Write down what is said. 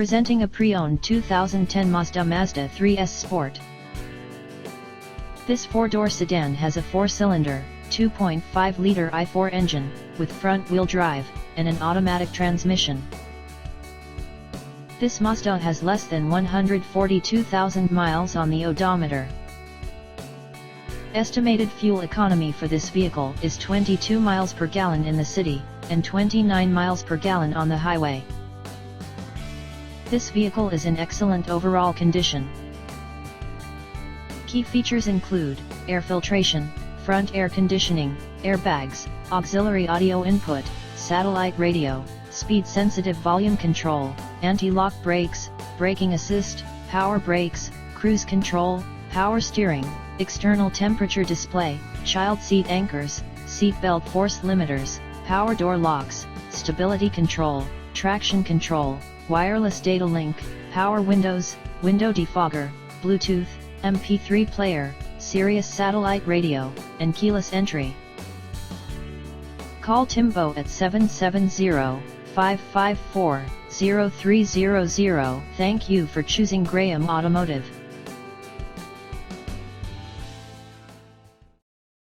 Presenting a pre-owned 2010 Mazda Mazda3 Sport. This four-door sedan has a four-cylinder, 2.5-liter i4 engine, with front-wheel drive, and an automatic transmission. This Mazda has less than 142,000 miles on the odometer. Estimated fuel economy for this vehicle is 22 miles per gallon in the city, and 29 miles per gallon on the highway. This vehicle is in excellent overall condition. Key features include air filtration, front air conditioning, airbags, auxiliary audio input, satellite radio, speed-sensitive volume control, anti-lock brakes, braking assist, power brakes, cruise control, power steering, external temperature display, child seat anchors, seat belt force limiters, power door locks, stability control, traction control, wireless data link, power windows, window defogger, Bluetooth, MP3 player, Sirius satellite radio, and keyless entry. Call Timbo at 770-554-0300. Thank you for choosing Graham Automotive.